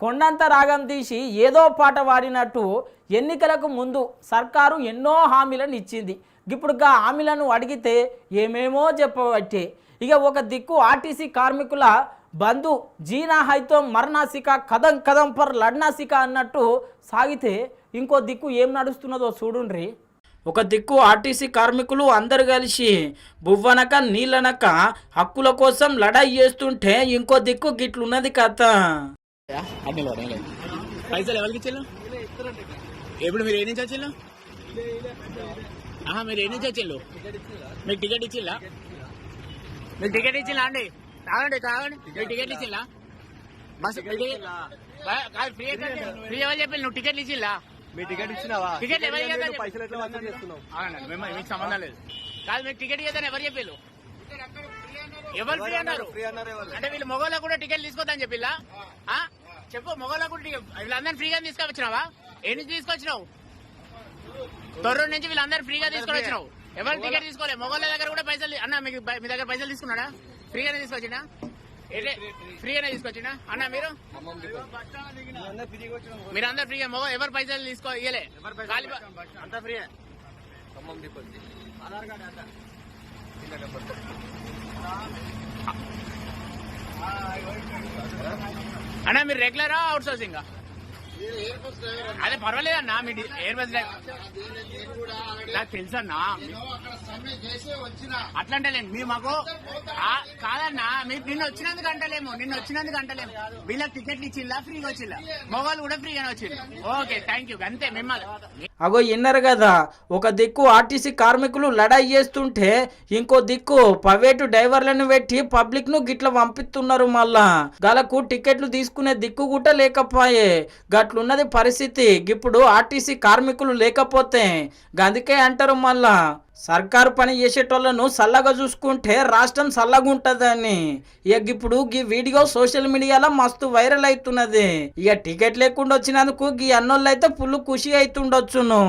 కొండంత రాగం తీసి ఏదో పాట వాడినట్టు ఎన్నికలకు ముందు సర్కారు ఎన్నో హామీలను ఇచ్చింది. ఇప్పుడు గా హామీలను అడిగితే ఏమేమో చెప్పబట్టే. ఇక ఒక దిక్కు ఆర్టీసీ కార్మికుల బంధు జీనా హైతో మరణాసిక కదం కదం పర్ లడ్నాసిక అన్నట్టు సాగితే ఇంకో దిక్కు ఏం నడుస్తున్నదో చూడుండ్రి. ఒక దిక్కు ఆర్టీసీ కార్మికులు అందరు కలిసి బువ్వనక నీళ్ళనక హక్కుల కోసం లడాయి చేస్తుంటే ఇంకో దిక్కు గిట్లున్నది కథ. పైసలు ఎవరికి ఇచ్చిల్లు? ఎప్పుడు మీరు ఏ నుంచి వచ్చిల్లు? మీరు ఏ నుంచి వచ్చిల్లు? మీకు టికెట్ ఇచ్చిల్లా? మీకు టికెట్ ఇచ్చిల్లా అండి? తాగండి తాగండి. మీకు టికెట్ ఇచ్చిల్లా? బస్ ఫ్రీ ఫ్రీ ఎవరు చెప్పి నువ్వు టికెట్లు ఇచ్చిల్లా? మీ టికెట్ ఇచ్చినావా? టికెట్ ఎవరు పైసలు ఎట్లా వసూలు చేస్తున్నావు? మీకు సంబంధం లేదు. కాదు మీకు టికెట్ ఇవ్వదని ఎవరు చెప్పిల్లు? ఎవరు ఫ్రీ అన్నారు? అంటే వీళ్ళు మొగోళ్ళకు కూడా టికెట్ తీసుకోవద్దని చెప్పిల్లా? చెప్పు, మొగోళ్ళకు కూడా వీళ్ళందరూ ఫ్రీగా తీసుకొచ్చినావా? ఏ నుంచి తీసుకొచ్చినావు? తొర్రూరు నుంచి వీళ్ళందరూ ఫ్రీగా తీసుకొని వచ్చినావు. ఎవరు టికెట్ తీసుకోలేదు. మొగోళ్ళ దగ్గర కూడా పైసలు అన్న మీకు మీ దగ్గర పైసలు తీసుకున్నాడా? ఫ్రీగానే తీసుకొచ్చినా? ఫ్రీగానే తీసుకొచ్చినా అన్న? మీరు అందరు ఫ్రీగా మొగ ఎవరు పైసలు ఇయ్యలే? అంతా ఫ్రీ. అన్నా మీరు రెగ్యులరా అవుట్ సోర్సింగ్? అదే పర్వాలేదన్నా. మీ ఎయిర్ బస్ నాకు తెలుసన్నా. అట్లా అంటలేము మీరు మాకు. కాదన్నా మీరు నిన్న వచ్చినందుకు అంటలేము. వీళ్ళకి టికెట్లు ఇచ్చిల్లా? ఫ్రీగా వచ్చిల్లా? మొగోళ్ళు కూడా ఫ్రీగానే వచ్చింది. Okay, thank you. అంతే మిమ్మల్ని. అగో విన్నారు కదా, ఒక దిక్కు ఆర్టీసీ కార్మికులు లడాయి చేస్తుంటే ఇంకో దిక్కు ప్రైవేటు డ్రైవర్లను పెట్టి పబ్లిక్ ను గిట్ల పంపిస్తున్నారు. మళ్ళా గలకు టికెట్లు తీసుకునే దిక్కు కూడా లేకపోయే. గట్లున్నది పరిస్థితి. ఇప్పుడు ఆర్టీసీ కార్మికులు లేకపోతే గందుకే అంటారు మళ్ళా సర్కారు పని చేసేటోళ్లను సల్లగా చూసుకుంటే రాష్ట్రం సల్లగా ఉంటదని. ఇక ఇప్పుడు ఈ వీడియో సోషల్ మీడియాలో మస్తు వైరల్ అవుతున్నది. ఇక టికెట్ లేకుండా వచ్చినందుకు ఈ అన్నోళ్ళు అయితే ఫుల్ ఖుషి అవుతుండొచ్చును.